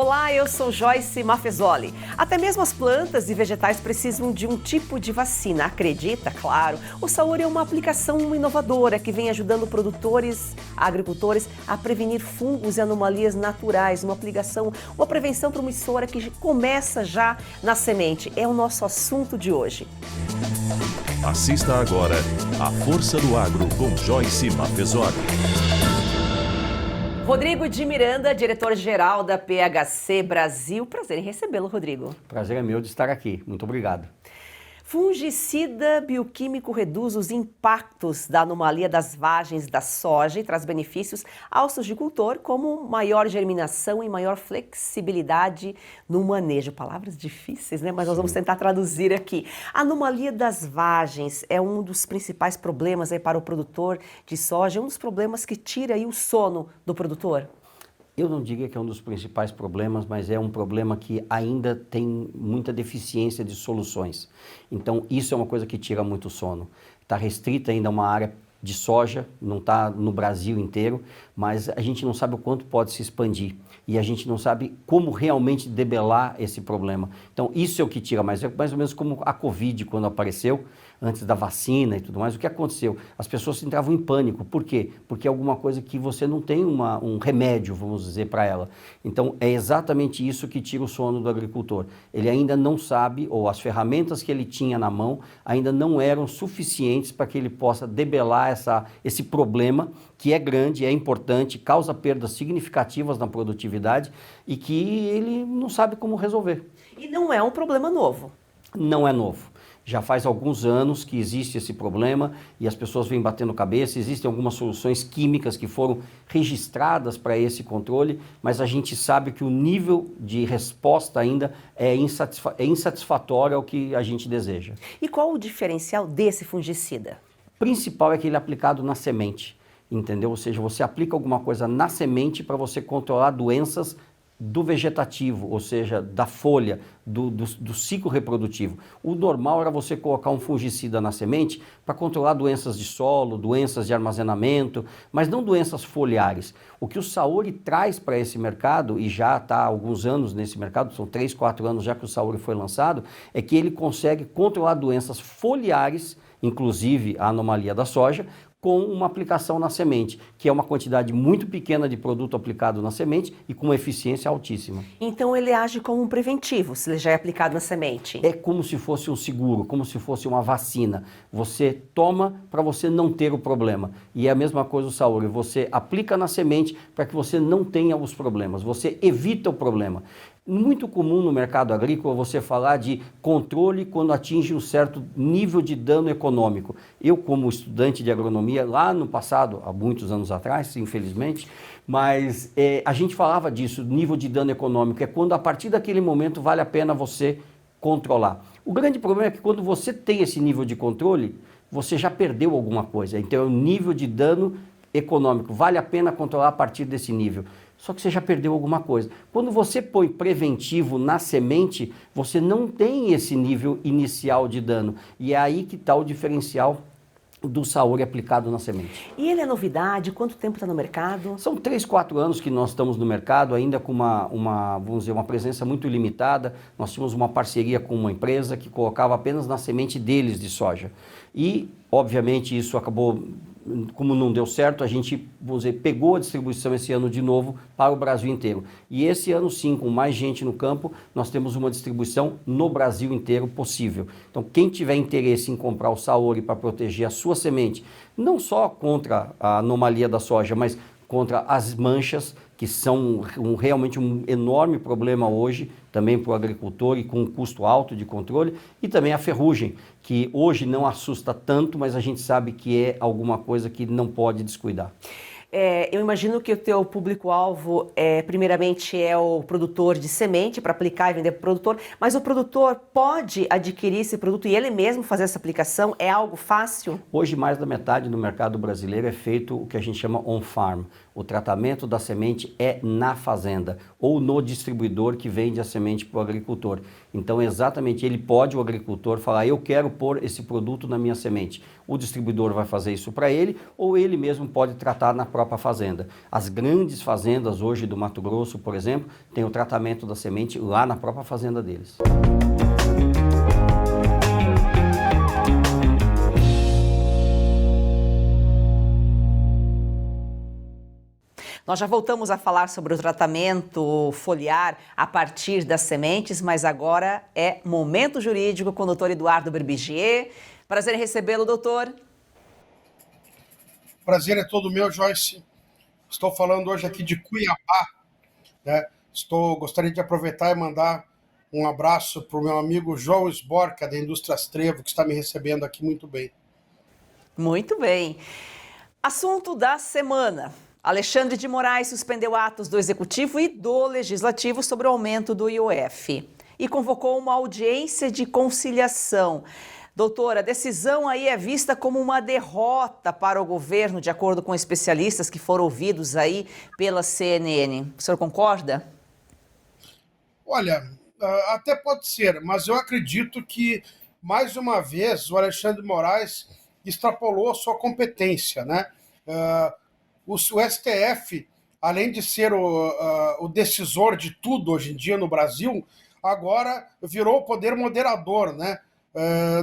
Olá, eu sou Joyce Maffezoli. Até mesmo as plantas e vegetais precisam de um tipo de vacina. Acredita? Claro. O Saori é uma aplicação inovadora que vem ajudando produtores, agricultores a prevenir fungos e anomalias naturais. Uma prevenção promissora que começa já na semente. É o nosso assunto de hoje. Assista agora a Força do Agro com Joyce Maffezoli. Rodrigo de Miranda, diretor-geral da PHC Brasil. Prazer em recebê-lo, Rodrigo. Prazer é meu de estar aqui. Muito obrigado. Fungicida bioquímico reduz os impactos da anomalia das vagens da soja e traz benefícios ao sojicultor, como maior germinação e maior flexibilidade no manejo. Palavras difíceis, né? Mas nós vamos tentar traduzir aqui. A anomalia das vagens é um dos principais problemas aí para o produtor de soja, um dos problemas que tira aí o sono do produtor. Eu não diria que é um dos principais problemas, mas é um problema que ainda tem muita deficiência de soluções. Então, isso é uma coisa que tira muito sono. Está restrita ainda a uma área de soja, não está no Brasil inteiro, mas a gente não sabe o quanto pode se expandir e a gente não sabe como realmente debelar esse problema. Então, isso é o que tira, mas é mais ou menos como a Covid, quando apareceu, antes da vacina e tudo mais. O que aconteceu? As pessoas entravam em pânico. Por quê? Porque é alguma coisa que você não tem um remédio, vamos dizer, para ela. Então, é exatamente isso que tira o sono do agricultor. Ele ainda não sabe, ou as ferramentas que ele tinha na mão ainda não eram suficientes para que ele possa debelar esse problema, que é grande, é importante, causa perdas significativas na produtividade e que ele não sabe como resolver. E não é um problema novo. Não é novo. Já faz alguns anos que existe esse problema e as pessoas vêm batendo cabeça. Existem algumas soluções químicas que foram registradas para esse controle, mas a gente sabe que o nível de resposta ainda é insatisfatório ao que a gente deseja. E qual o diferencial desse fungicida? O principal é que ele é aplicado na semente, entendeu? Ou seja, você aplica alguma coisa na semente para você controlar doenças do vegetativo, ou seja, da folha, do ciclo reprodutivo. O normal era você colocar um fungicida na semente para controlar doenças de solo, doenças de armazenamento, mas não doenças foliares. O que o Saori traz para esse mercado, e já está há alguns anos nesse mercado, são 3, 4 anos já que o Saori foi lançado, é que ele consegue controlar doenças foliares, inclusive a anomalia da soja, com uma aplicação na semente, que é uma quantidade muito pequena de produto aplicado na semente e com uma eficiência altíssima. Então ele age como um preventivo, se ele já é aplicado na semente? É como se fosse um seguro, como se fosse uma vacina. Você toma para você não ter o problema. E é a mesma coisa o Saori, você aplica na semente para que você não tenha os problemas, você evita o problema. Muito comum no mercado agrícola você falar de controle quando atinge um certo nível de dano econômico. Eu, como estudante de agronomia, lá no passado, há muitos anos atrás, infelizmente, mas a gente falava disso, nível de dano econômico, é quando a partir daquele momento vale a pena você controlar. O grande problema é que quando você tem esse nível de controle, você já perdeu alguma coisa. Então é o nível de dano econômico, vale a pena controlar a partir desse nível. Só que você já perdeu alguma coisa. Quando você põe preventivo na semente, você não tem esse nível inicial de dano. E é aí que está o diferencial do Saori aplicado na semente. E ele é novidade? Quanto tempo está no mercado? São 3, 4 anos que nós estamos no mercado, ainda com vamos dizer, uma presença muito limitada. Nós tínhamos uma parceria com uma empresa que colocava apenas na semente deles de soja. E, obviamente, isso acabou, como não deu certo, a gente, vamos dizer, pegou a distribuição esse ano de novo para o Brasil inteiro. E esse ano sim, com mais gente no campo, nós temos uma distribuição no Brasil inteiro possível. Então, quem tiver interesse em comprar o Saori para proteger a sua semente, não só contra a anomalia da soja, mas contra as manchas, que são realmente um enorme problema hoje, também para o agricultor e com um custo alto de controle, e também a ferrugem, que hoje não assusta tanto, mas a gente sabe que é alguma coisa que não pode descuidar. Eu imagino que o teu público-alvo, primeiramente, é o produtor de semente para aplicar e vender para o produtor, mas o produtor pode adquirir esse produto e ele mesmo fazer essa aplicação? É algo fácil? Hoje, mais da metade do mercado brasileiro é feito o que a gente chama on-farm, O tratamento da semente é na fazenda ou no distribuidor que vende a semente para o agricultor. Então, exatamente, o agricultor, falar, eu quero pôr esse produto na minha semente. O distribuidor vai fazer isso para ele ou ele mesmo pode tratar na própria fazenda. As grandes fazendas hoje do Mato Grosso, por exemplo, têm o tratamento da semente lá na própria fazenda deles. Nós já voltamos a falar sobre o tratamento foliar a partir das sementes, mas agora é Momento Jurídico com o doutor Eduardo Berbigier. Prazer em recebê-lo, doutor. Prazer é todo meu, Joyce. Estou falando hoje aqui de Cuiabá, né? Gostaria de aproveitar e mandar um abraço para o meu amigo João Sborka, da Indústrias Trevo, que está me recebendo aqui muito bem. Muito bem. Assunto da semana. Alexandre de Moraes suspendeu atos do Executivo e do Legislativo sobre o aumento do IOF e convocou uma audiência de conciliação. Doutora, a decisão aí é vista como uma derrota para o governo, de acordo com especialistas que foram ouvidos aí pela CNN. O senhor concorda? Olha, até pode ser, mas eu acredito que, mais uma vez, o Alexandre de Moraes extrapolou a sua competência, né? O STF, além de ser o decisor de tudo hoje em dia no Brasil, agora virou o poder moderador, né?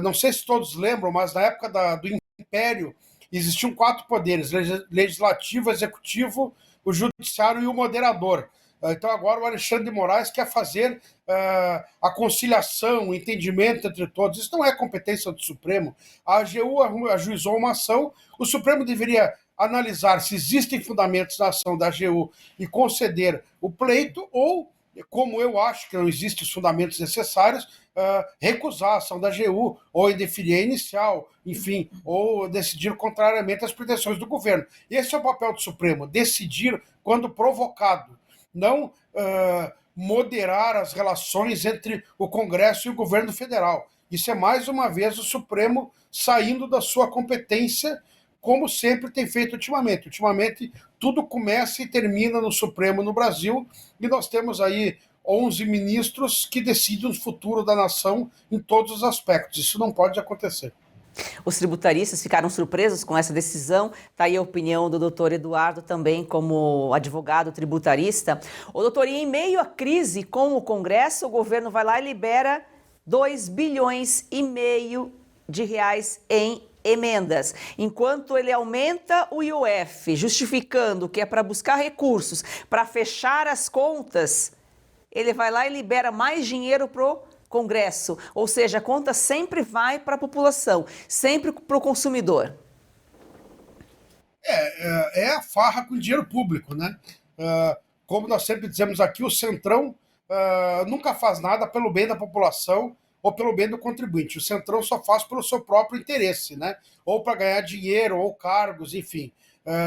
Não sei se todos lembram, mas na época do Império existiam 4 poderes: legislativo, executivo, o judiciário e o moderador. Então agora o Alexandre de Moraes quer fazer a conciliação, o entendimento entre todos. Isso não é competência do Supremo. A AGU ajuizou uma ação, o Supremo deveria analisar se existem fundamentos na ação da AGU e conceder o pleito, ou, como eu acho que não existem os fundamentos necessários, recusar a ação da AGU, ou indeferir a inicial, enfim, ou decidir contrariamente às pretensões do governo. Esse é o papel do Supremo, decidir quando provocado, não moderar as relações entre o Congresso e o governo federal. Isso é, mais uma vez, o Supremo saindo da sua competência, como sempre tem feito ultimamente. Ultimamente, tudo começa e termina no Supremo no Brasil, e nós temos aí 11 ministros que decidem o futuro da nação em todos os aspectos. Isso não pode acontecer. Os tributaristas ficaram surpresos com essa decisão. Está aí a opinião do doutor Eduardo também, como advogado tributarista. O doutor, e em meio à crise com o Congresso, o governo vai lá e libera 2,5 bilhões de reais em emendas, enquanto ele aumenta o IOF, justificando que é para buscar recursos, para fechar as contas, ele vai lá e libera mais dinheiro para o Congresso, ou seja, a conta sempre vai para a população, sempre para o consumidor. É a farra com dinheiro público, né? Como nós sempre dizemos aqui, o Centrão nunca faz nada pelo bem da população ou pelo bem do contribuinte. O Centrão só faz pelo seu próprio interesse, né? Ou para ganhar dinheiro, ou cargos, enfim.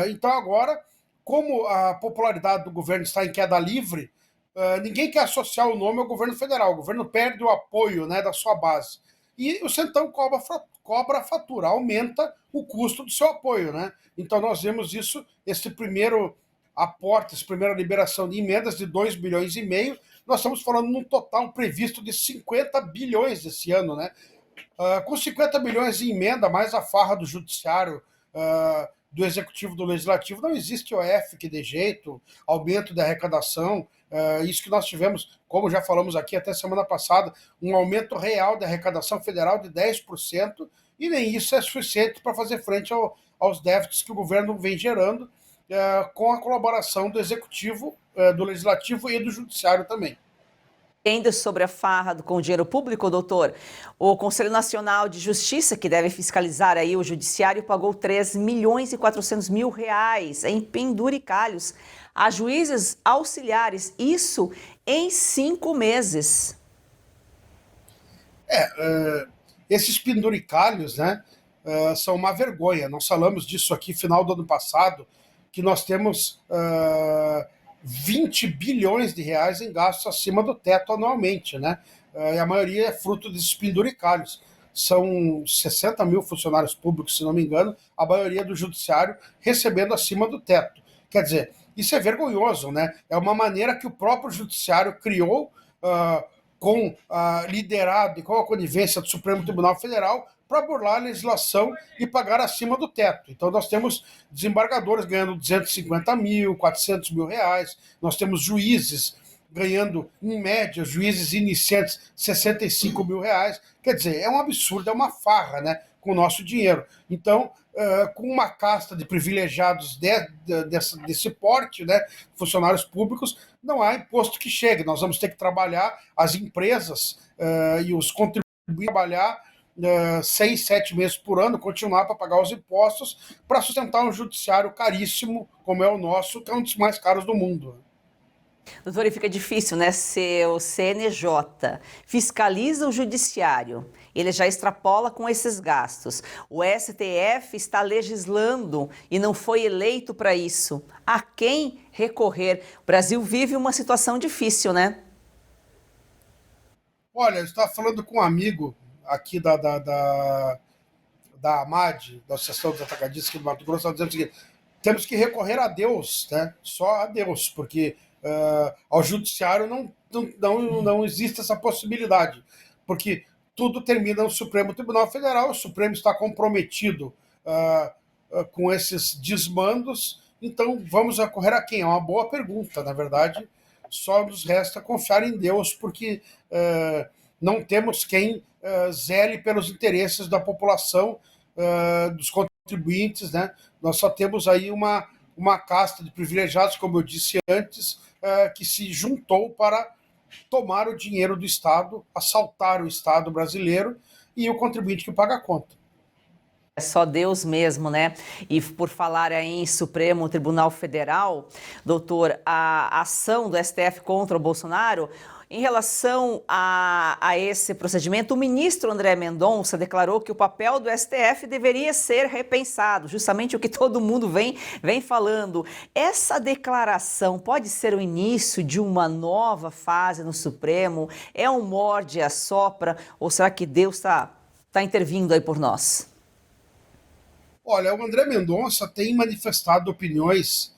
Então agora, como a popularidade do governo está em queda livre, ninguém quer associar o nome ao governo federal. O governo perde o apoio, né, da sua base. E o Centrão cobra a fatura, aumenta o custo do seu apoio, né? Então nós vemos isso, esse primeiro aporte, essa primeira liberação de emendas de 2,5 bilhões, nós estamos falando num total previsto de 50 bilhões esse ano, né? Com 50 bilhões em emenda, mais a farra do judiciário, do executivo, do legislativo, não existe OF que dê jeito, aumento da arrecadação. Isso que nós tivemos, como já falamos aqui até semana passada, um aumento real da arrecadação federal de 10%, e nem isso é suficiente para fazer frente aos déficits que o governo vem gerando, com a colaboração do executivo, do legislativo e do judiciário também. Ainda sobre a farra com o dinheiro público, doutor, o Conselho Nacional de Justiça, que deve fiscalizar aí o judiciário, pagou 3.400.000 reais em penduricalhos a juízes auxiliares, isso em 5 meses. Esses penduricalhos, né, são uma vergonha. Nós falamos disso aqui no final do ano passado, que nós temos 20 bilhões de reais em gastos acima do teto anualmente, né? E a maioria é fruto desses penduricalhos. São 60 mil funcionários públicos, se não me engano, a maioria do judiciário recebendo acima do teto. Quer dizer, isso é vergonhoso, né? É uma maneira que o próprio judiciário criou, liderado e com a conivência do Supremo Tribunal Federal, para burlar a legislação e pagar acima do teto. Então nós temos desembargadores ganhando 250 mil, 400 mil reais, nós temos juízes ganhando, em média, juízes iniciantes, 65 mil reais. Quer dizer, é um absurdo, é uma farra, né, com o nosso dinheiro. Então, com uma casta de privilegiados desse porte, né, funcionários públicos, não há imposto que chegue. Nós vamos ter que trabalhar, as empresas e os contribuintes trabalhar 6, 7 meses por ano, continuar para pagar os impostos para sustentar um judiciário caríssimo, como é o nosso, que é um dos mais caros do mundo. Doutor, e fica difícil, né, ser o CNJ fiscaliza o judiciário, ele já extrapola com esses gastos. O STF está legislando e não foi eleito para isso. A quem recorrer? O Brasil vive uma situação difícil, né? Olha, eu estava falando com um amigo aqui da AMAD, da Associação dos Atacadistas aqui do Mato Grosso, estava dizendo o seguinte: temos que recorrer a Deus, né? Só a Deus, porque ao judiciário não existe essa possibilidade, porque tudo termina no Supremo Tribunal Federal, o Supremo está comprometido com esses desmandos, então vamos recorrer a quem? É uma boa pergunta, na verdade, só nos resta confiar em Deus, porque não temos quem zele pelos interesses da população, dos contribuintes, né? Nós só temos aí uma casta de privilegiados, como eu disse antes, que se juntou para tomar o dinheiro do Estado, assaltar o Estado brasileiro e o contribuinte que paga a conta. É só Deus mesmo, né? E por falar aí em Supremo Tribunal Federal, doutor, a ação do STF contra o Bolsonaro, em relação a esse procedimento, o ministro André Mendonça declarou que o papel do STF deveria ser repensado, justamente o que todo mundo vem falando. Essa declaração pode ser o início de uma nova fase no Supremo? É um morde-a-sopra ou será que Deus está intervindo aí por nós? Olha, o André Mendonça tem manifestado opiniões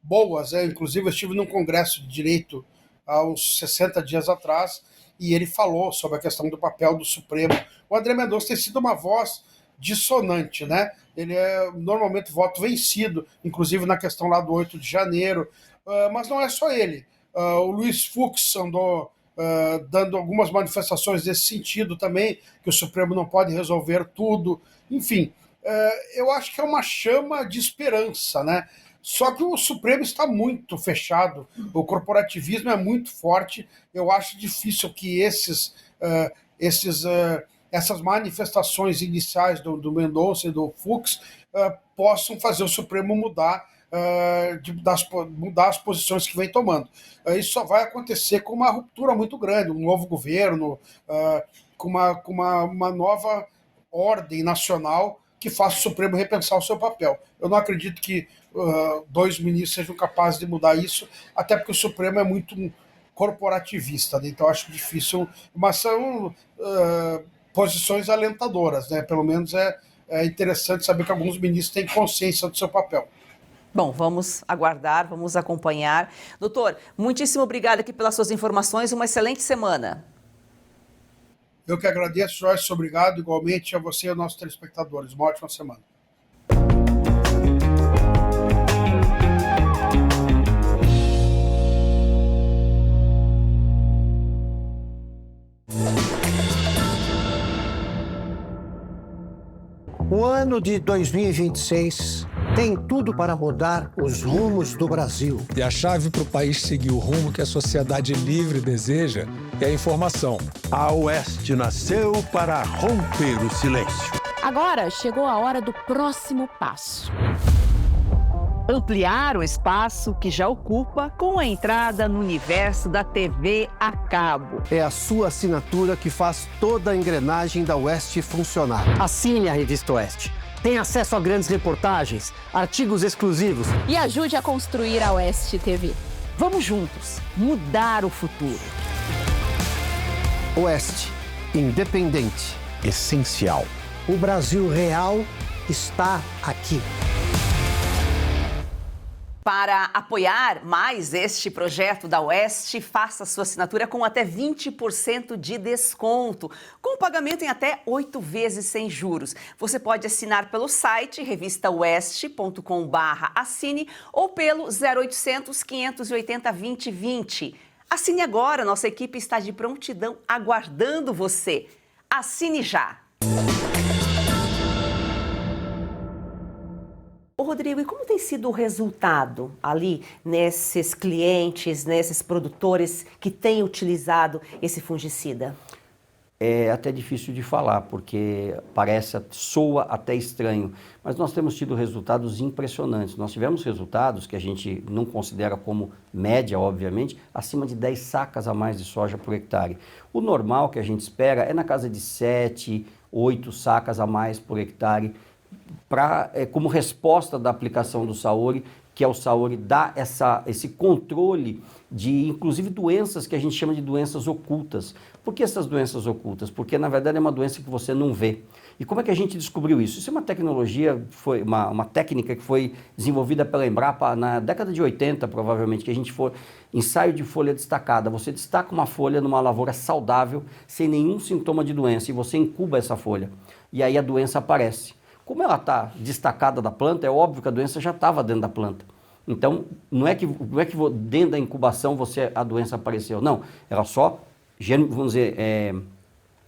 boas, inclusive eu estive num congresso de direito há uns 60 dias atrás, e ele falou sobre a questão do papel do Supremo. O André Mendonça tem sido uma voz dissonante, né? Ele é normalmente voto vencido, inclusive na questão lá do 8 de janeiro, mas não é só ele. O Luiz Fux andou dando algumas manifestações nesse sentido também, que o Supremo não pode resolver tudo. Enfim, eu acho que é uma chama de esperança, né? Só que o Supremo está muito fechado, o corporativismo é muito forte. Eu acho difícil que essas manifestações iniciais do Mendonça e do Fux possam fazer o Supremo mudar as posições que vem tomando. Isso só vai acontecer com uma ruptura muito grande, um novo governo, com uma nova ordem nacional que faça o Supremo repensar o seu papel. Eu não acredito que 2 ministros sejam capazes de mudar isso, até porque o Supremo é muito corporativista, né? Então acho difícil, mas são posições alentadoras, né? Pelo menos é interessante saber que alguns ministros têm consciência do seu papel. Bom, vamos aguardar, vamos acompanhar. Doutor, muitíssimo obrigado aqui pelas suas informações, uma excelente semana. Eu que agradeço, Joyce, obrigado igualmente a você e aos nossos telespectadores. Uma ótima semana. O ano de 2026 tem tudo para mudar os rumos do Brasil. E a chave para o país seguir o rumo que a sociedade livre deseja é a informação. A Oeste nasceu para romper o silêncio. Agora chegou a hora do próximo passo. Ampliar o espaço que já ocupa com a entrada no universo da TV a cabo. É a sua assinatura que faz toda a engrenagem da Oeste funcionar. Assine a Revista Oeste. Tem acesso a grandes reportagens, artigos exclusivos. E ajude a construir a Oeste TV. Vamos juntos mudar o futuro. Oeste, independente, essencial. O Brasil real está aqui. Para apoiar mais este projeto da Oeste, faça sua assinatura com até 20% de desconto, com pagamento em até 8 vezes sem juros. Você pode assinar pelo site revistaoeste.com/assine ou pelo 0800 580 2020. Assine agora, nossa equipe está de prontidão aguardando você. Assine já! Ô Rodrigo, e como tem sido o resultado ali nesses clientes, nesses produtores que têm utilizado esse fungicida? É até difícil de falar, porque soa até estranho, mas nós temos tido resultados impressionantes. Nós tivemos resultados que a gente não considera como média, obviamente, acima de 10 sacas a mais de soja por hectare. O normal que a gente espera é na casa de 7, 8 sacas a mais por hectare, como resposta da aplicação do Saori, que é o Saori dá esse controle de, inclusive, doenças que a gente chama de doenças ocultas. Por que essas doenças ocultas? Porque, na verdade, é uma doença que você não vê. E como é que a gente descobriu isso? Isso é uma tecnologia, uma técnica que foi desenvolvida pela Embrapa na década de 80, provavelmente, que a gente for ensaio de folha destacada. Você destaca uma folha numa lavoura saudável, sem nenhum sintoma de doença, e você incuba essa folha. E aí a doença aparece. Como ela está destacada da planta, é óbvio que a doença já estava dentro da planta. Então, não é que dentro da incubação a doença apareceu. Não, ela só, vamos dizer,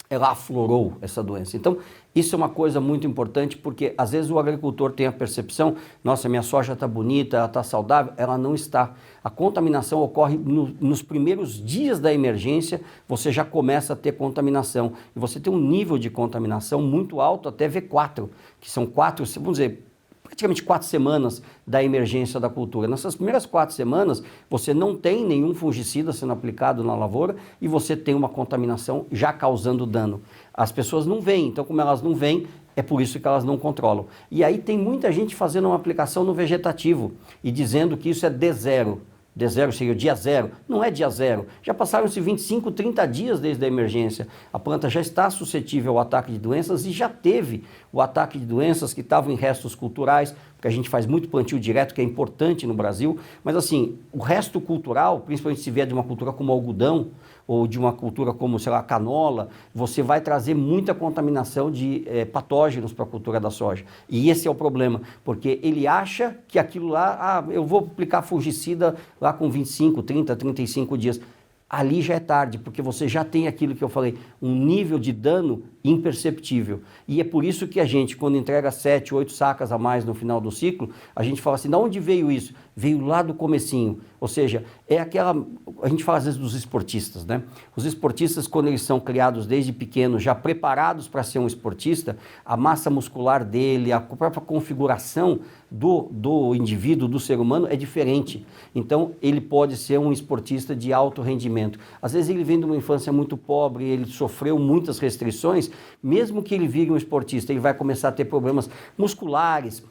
ela aflorou essa doença. Então, isso é uma coisa muito importante, porque às vezes o agricultor tem a percepção, nossa, minha soja está bonita, ela está saudável, ela não está. A contaminação ocorre nos primeiros dias da emergência, você já começa a ter contaminação. E você tem um nível de contaminação muito alto, até V4, que são 4, vamos dizer, praticamente 4 semanas da emergência da cultura. Nessas primeiras 4 semanas, você não tem nenhum fungicida sendo aplicado na lavoura e você tem uma contaminação já causando dano. As pessoas não veem, então como elas não veem, é por isso que elas não controlam. E aí tem muita gente fazendo uma aplicação no vegetativo e dizendo que isso é D0. D0 seria o dia zero. Não é dia zero. Já passaram-se 25, 30 dias desde a emergência. A planta já está suscetível ao ataque de doenças e já teve o ataque de doenças que estavam em restos culturais, porque a gente faz muito plantio direto, que é importante no Brasil. Mas assim, o resto cultural, principalmente se vier de uma cultura como algodão, ou de uma cultura como, sei lá, canola, você vai trazer muita contaminação de patógenos para a cultura da soja. E esse é o problema, porque ele acha que aquilo lá, eu vou aplicar fungicida lá com 25, 30, 35 dias. Ali já é tarde, porque você já tem aquilo que eu falei, um nível de dano imperceptível. E é por isso que a gente, quando entrega 7, 8 sacas a mais no final do ciclo, a gente fala assim, de onde veio isso? Veio lá do comecinho. Ou seja, a gente fala às vezes dos esportistas, né? Os esportistas, quando eles são criados desde pequenos, já preparados para ser um esportista, a massa muscular dele, a própria configuração do indivíduo, do ser humano, é diferente. Então, ele pode ser um esportista de alto rendimento. Às vezes ele vem de uma infância muito pobre, ele sofreu muitas restrições, mesmo que ele vire um esportista, ele vai começar a ter problemas musculares,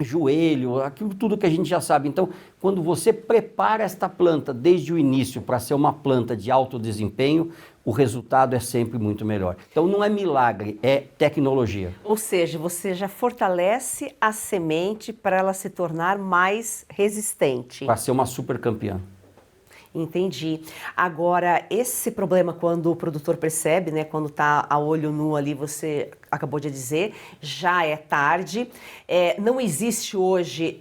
joelho, aquilo tudo que a gente já sabe. Então, quando você prepara esta planta desde o início para ser uma planta de alto desempenho, o resultado é sempre muito melhor. Então, não é milagre, é tecnologia. Ou seja, você já fortalece a semente para ela se tornar mais resistente. Para ser uma super campeã. Entendi. Agora, esse problema, quando o produtor percebe, né, quando está a olho nu ali, você acabou de dizer, já é tarde. Não existe hoje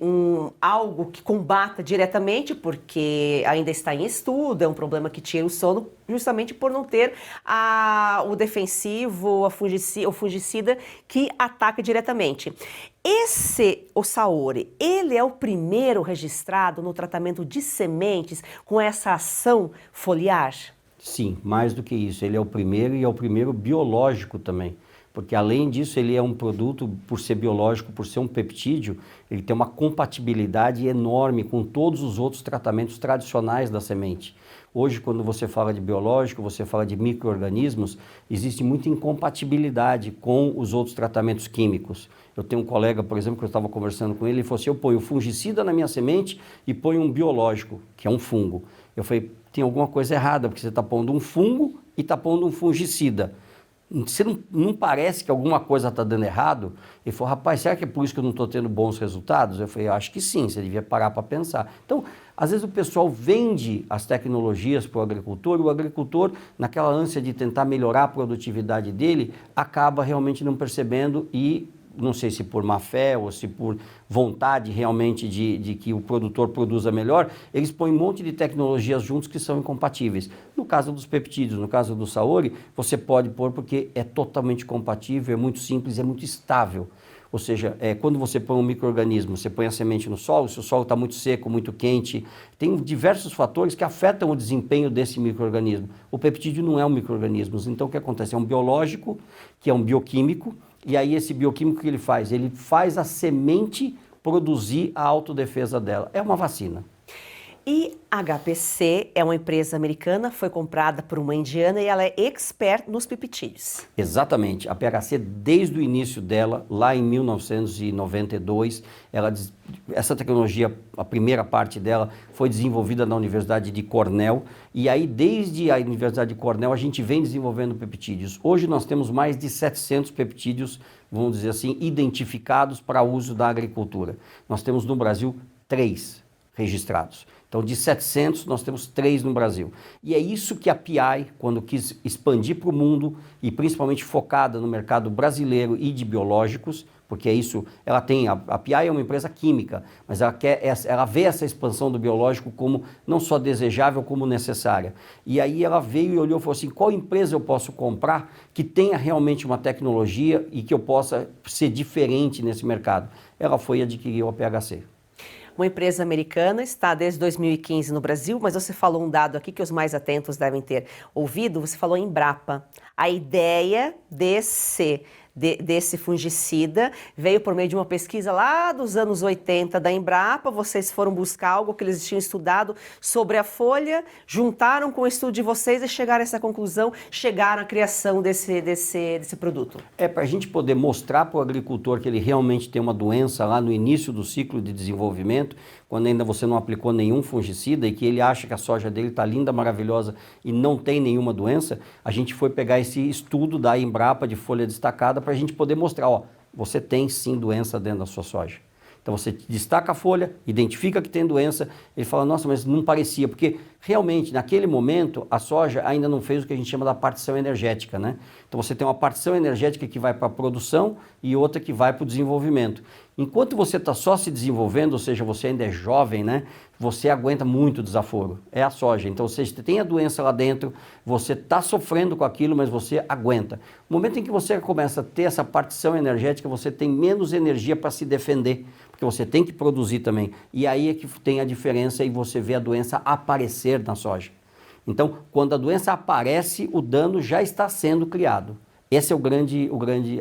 algo que combata diretamente, porque ainda está em estudo, é um problema que tira o sono, justamente por não ter o defensivo, o fungicida que ataca diretamente. O Saori, ele é o primeiro registrado no tratamento de sementes com essa ação foliar? Sim, mais do que isso. Ele é o primeiro e é o primeiro biológico também. Porque além disso, ele é um produto, por ser biológico, por ser um peptídeo, ele tem uma compatibilidade enorme com todos os outros tratamentos tradicionais da semente. Hoje, quando você fala de biológico, você fala de micro-organismos, existe muita incompatibilidade com os outros tratamentos químicos. Eu tenho um colega, por exemplo, que eu estava conversando com ele falou assim, eu ponho fungicida na minha semente e ponho um biológico, que é um fungo. Eu falei, tem alguma coisa errada, porque você está pondo um fungo e está pondo um fungicida. Você não parece que alguma coisa está dando errado? Ele falou, rapaz, será que é por isso que eu não estou tendo bons resultados? Eu falei, eu acho que sim, você devia parar para pensar. Então, às vezes o pessoal vende as tecnologias para o agricultor, naquela ânsia de tentar melhorar a produtividade dele, acaba realmente não percebendo e, não sei se por má fé ou se por vontade realmente de que o produtor produza melhor, eles põem um monte de tecnologias juntos que são incompatíveis. No caso dos peptídeos, no caso do Saori, você pode pôr porque é totalmente compatível, é muito simples, é muito estável. Ou seja, quando você põe um micro-organismo, você põe a semente no solo, se o solo está muito seco, muito quente, tem diversos fatores que afetam o desempenho desse micro-organismo. O peptídeo não é um micro-organismo, então o que acontece? É um biológico, que é um bioquímico, e aí esse bioquímico que ele faz? Ele faz a semente produzir a autodefesa dela. É uma vacina. E a HPC é uma empresa americana, foi comprada por uma indiana e ela é expert nos peptídeos. Exatamente. A PHC, desde o início dela, lá em 1992, essa tecnologia, a primeira parte dela, foi desenvolvida na Universidade de Cornell. E aí, desde a Universidade de Cornell, a gente vem desenvolvendo peptídeos. Hoje nós temos mais de 700 peptídeos, vamos dizer assim, identificados para uso da agricultura. Nós temos no Brasil 3 registrados. Então, de 700, nós temos 3 no Brasil. E é isso que a PI, quando quis expandir para o mundo, e principalmente focada no mercado brasileiro e de biológicos, porque é isso, ela tem, a PI é uma empresa química, mas ela vê essa expansão do biológico como não só desejável, como necessária. E aí ela veio e olhou e falou assim, qual empresa eu posso comprar que tenha realmente uma tecnologia e que eu possa ser diferente nesse mercado? Ela foi e adquiriu a PHC. Uma empresa americana, está desde 2015 no Brasil, mas você falou um dado aqui que os mais atentos devem ter ouvido, você falou em Embrapa. A ideia desse fungicida veio por meio de uma pesquisa lá dos anos 80 da Embrapa. Vocês foram buscar algo que eles tinham estudado sobre a folha, juntaram com o estudo de vocês e chegaram a essa conclusão, chegaram à criação desse produto. É para a gente poder mostrar para o agricultor que ele realmente tem uma doença lá no início do ciclo de desenvolvimento, quando ainda você não aplicou nenhum fungicida e que ele acha que a soja dele está linda, maravilhosa e não tem nenhuma doença, a gente foi pegar esse estudo da Embrapa de folha destacada para a gente poder mostrar, ó, você tem sim doença dentro da sua soja. Então você destaca a folha, identifica que tem doença, ele fala, nossa, mas não parecia, porque realmente naquele momento a soja ainda não fez o que a gente chama da partição energética, né? Então você tem uma partição energética que vai para a produção e outra que vai para o desenvolvimento. Enquanto você está só se desenvolvendo, ou seja, você ainda é jovem, né? Você aguenta muito desaforo, é a soja. Então, você tem a doença lá dentro, você está sofrendo com aquilo, mas você aguenta. No momento em que você começa a ter essa partição energética, você tem menos energia para se defender, porque você tem que produzir também. E aí é que tem a diferença e você vê a doença aparecer na soja. Então, quando a doença aparece, o dano já está sendo criado. Essa é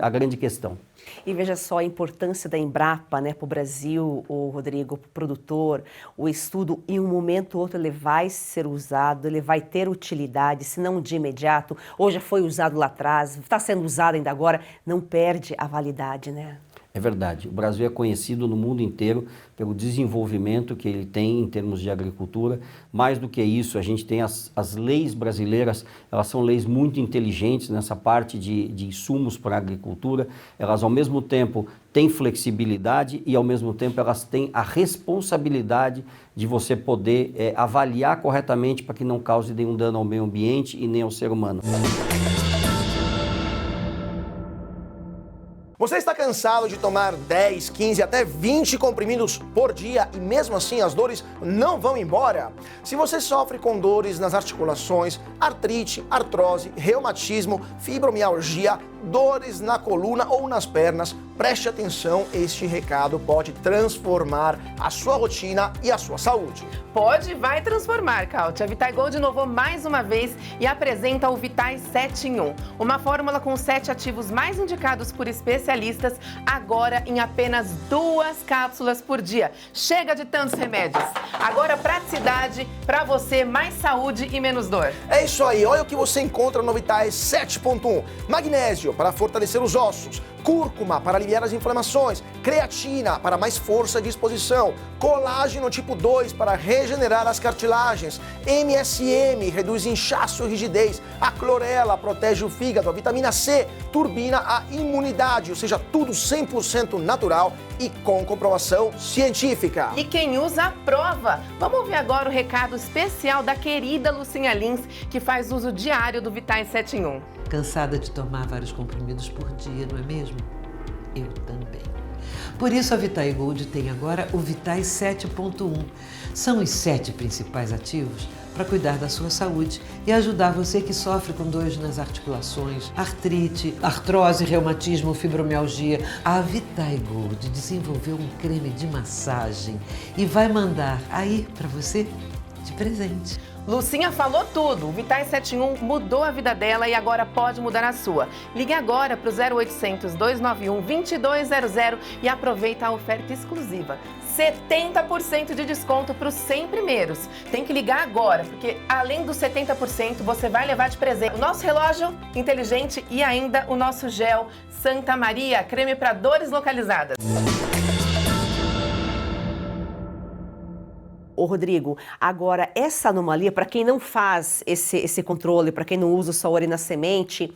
a grande questão. E veja só a importância da Embrapa, né, para o Brasil, o Rodrigo, para o produtor, o estudo, em um momento ou outro ele vai ser usado, ele vai ter utilidade, se não de imediato, ou já foi usado lá atrás, está sendo usado ainda agora, não perde a validade, né? É verdade. O Brasil é conhecido no mundo inteiro pelo desenvolvimento que ele tem em termos de agricultura. Mais do que isso, a gente tem as leis brasileiras, elas são leis muito inteligentes nessa parte de insumos para a agricultura. Elas, ao mesmo tempo, têm flexibilidade e, ao mesmo tempo, elas têm a responsabilidade de você poder avaliar corretamente para que não cause nenhum dano ao meio ambiente e nem ao ser humano. Você está cansado de tomar 10, 15, até 20 comprimidos por dia e mesmo assim as dores não vão embora? Se você sofre com dores nas articulações, artrite, artrose, reumatismo, fibromialgia, dores na coluna ou nas pernas, preste atenção, este recado pode transformar a sua rotina e a sua saúde. Pode, vai transformar, Káutia. A Vitagold inovou mais uma vez e apresenta o Vitais 7 em 1, uma fórmula com 7 ativos mais indicados por especialistas especialistas, agora em apenas 2 cápsulas por dia. Chega de tantos remédios. Agora praticidade para você, mais saúde e menos dor. É isso aí, olha o que você encontra no Vitae 7.1. Magnésio para fortalecer os ossos, cúrcuma para aliviar as inflamações, creatina para mais força e disposição, colágeno tipo 2 para regenerar as cartilagens, MSM reduz inchaço e rigidez, a clorela protege o fígado, a vitamina C turbina a imunidade, ou seja, tudo 100% natural e com comprovação científica. E quem usa aprova. Vamos ouvir agora o recado especial da querida Lucinha Lins, que faz uso diário do Vitae 7 em 1. Cansada de tomar vários comprimidos por dia, não é mesmo? Eu também. Por isso a Vitae Gold tem agora o Vitae 7.1. São os 7 principais ativos para cuidar da sua saúde e ajudar você que sofre com dores nas articulações, artrite, artrose, reumatismo, fibromialgia. A Vitae Gold desenvolveu um creme de massagem e vai mandar aí para você de presente. Lucinha falou tudo. O Vitae 7 em 1 mudou a vida dela e agora pode mudar a sua. Ligue agora para o 0800 291 2200 e aproveita a oferta exclusiva. 70% de desconto para os 100 primeiros. Tem que ligar agora, porque além dos 70%, você vai levar de presente o nosso relógio inteligente e ainda o nosso gel Santa Maria, creme para dores localizadas. Ô Rodrigo, agora essa anomalia, para quem não faz esse controle, para quem não usa o Saori na semente,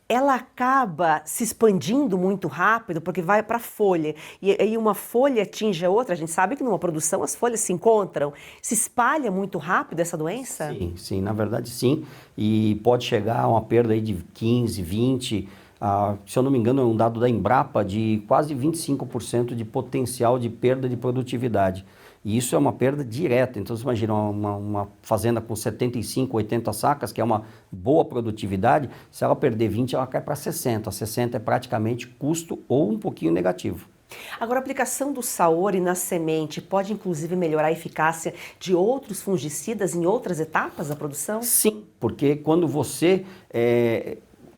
ela acaba se expandindo muito rápido porque vai para a folha. E uma folha atinge a outra. A gente sabe que numa produção as folhas se encontram. Se espalha muito rápido essa doença? Sim, na verdade sim. E pode chegar a uma perda aí de 15, 20, se eu não me engano é um dado da Embrapa, de quase 25% de potencial de perda de produtividade. E isso é uma perda direta. Então, você imagina uma fazenda com 75, 80 sacas, que é uma boa produtividade, se ela perder 20, ela cai para 60. 60 é praticamente custo ou um pouquinho negativo. Agora, a aplicação do Saori na semente pode, inclusive, melhorar a eficácia de outros fungicidas em outras etapas da produção? Sim, porque quando você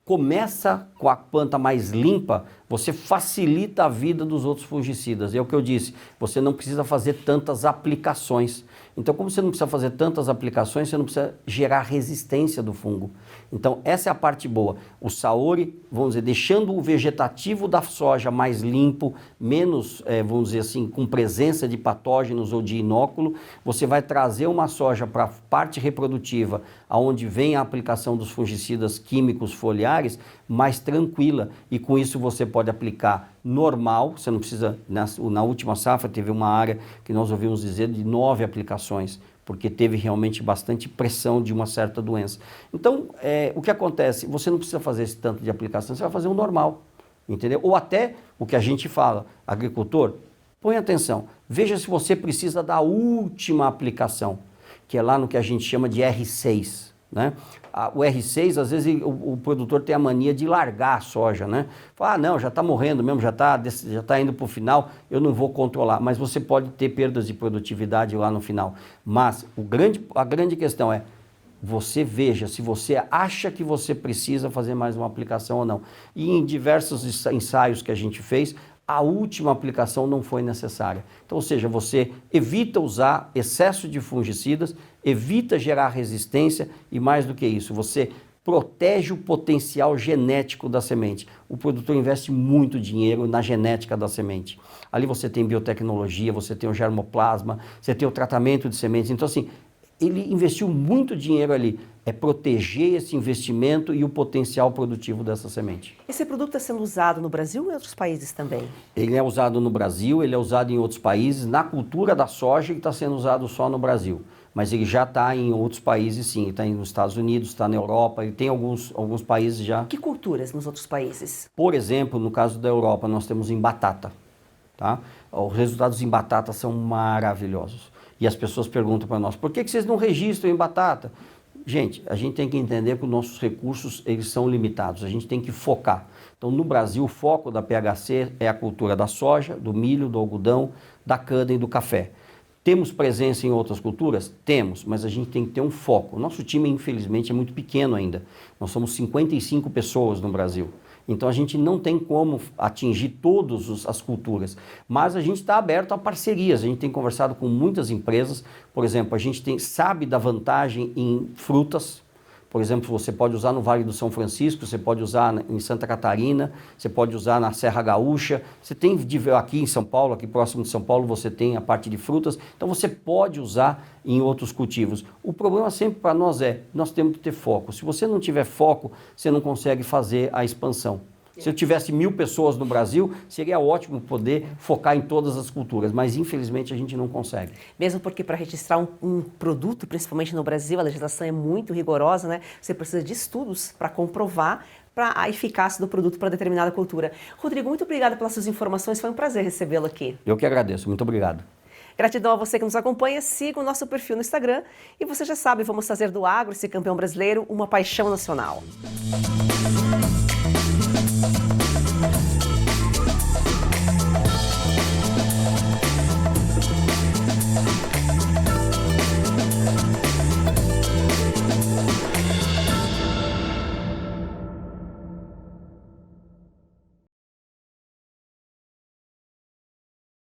começa com a planta mais limpa, você facilita a vida dos outros fungicidas. É o que eu disse, você não precisa fazer tantas aplicações. Então, como você não precisa fazer tantas aplicações, você não precisa gerar resistência do fungo. Então, essa é a parte boa. O Saori, vamos dizer, deixando o vegetativo da soja mais limpo, menos, vamos dizer assim, com presença de patógenos ou de inóculo, você vai trazer uma soja para a parte reprodutiva, onde vem a aplicação dos fungicidas químicos foliares, mais tranquila. E com isso você pode aplicar normal, você não precisa, na última safra teve uma área que nós ouvimos dizer de 9 aplicações, porque teve realmente bastante pressão de uma certa doença. Então, o que acontece? Você não precisa fazer esse tanto de aplicação, você vai fazer um normal, entendeu? Ou até o que a gente fala, agricultor, põe atenção, veja se você precisa da última aplicação, que é lá no que a gente chama de R6, né? O R6, às vezes, o produtor tem a mania de largar a soja, né? Fala, não, já está morrendo mesmo, já está indo para o final, eu não vou controlar. Mas você pode ter perdas de produtividade lá no final. Mas a grande questão é, você veja se você acha que você precisa fazer mais uma aplicação ou não. E em diversos ensaios que a gente fez, a última aplicação não foi necessária. Então, ou seja, você evita usar excesso de fungicidas, evita gerar resistência e, mais do que isso, você protege o potencial genético da semente. O produtor investe muito dinheiro na genética da semente. Ali você tem biotecnologia, você tem o germoplasma, você tem o tratamento de sementes. Então, assim, ele investiu muito dinheiro ali. É proteger esse investimento e o potencial produtivo dessa semente. Esse produto está sendo usado no Brasil ou em outros países também? Ele é usado no Brasil, ele é usado em outros países. Na cultura da soja, ele está sendo usado só no Brasil. Mas ele já está em outros países, sim. Ele está nos Estados Unidos, está na Europa, ele tem alguns países já. Que culturas nos outros países? Por exemplo, no caso da Europa, nós temos em batata. Tá? Os resultados em batata são maravilhosos. E as pessoas perguntam para nós, por que vocês não registram em batata? Gente, a gente tem que entender que os nossos recursos, eles são limitados, a gente tem que focar. Então, no Brasil, o foco da PHC é a cultura da soja, do milho, do algodão, da cana e do café. Temos presença em outras culturas? Temos, mas a gente tem que ter um foco. O nosso time, infelizmente, é muito pequeno ainda. Nós somos 55 pessoas no Brasil. Então a gente não tem como atingir todas as culturas, mas a gente está aberto a parcerias, a gente tem conversado com muitas empresas, por exemplo, a gente sabe da vantagem em frutas. Por exemplo, você pode usar no Vale do São Francisco, você pode usar em Santa Catarina, você pode usar na Serra Gaúcha, você tem aqui em São Paulo, aqui próximo de São Paulo, você tem a parte de frutas, então você pode usar em outros cultivos. O problema sempre para nós nós temos que ter foco. Se você não tiver foco, você não consegue fazer a expansão. Se eu tivesse 1000 pessoas no Brasil, seria ótimo poder focar em todas as culturas, mas infelizmente a gente não consegue. Mesmo porque para registrar um produto, principalmente no Brasil, a legislação é muito rigorosa, né? Você precisa de estudos para comprovar a eficácia do produto para determinada cultura. Rodrigo, muito obrigada pelas suas informações, foi um prazer recebê-lo aqui. Eu que agradeço, muito obrigado. Gratidão a você que nos acompanha, siga o nosso perfil no Instagram e você já sabe, vamos fazer do agro, esse campeão brasileiro, uma paixão nacional.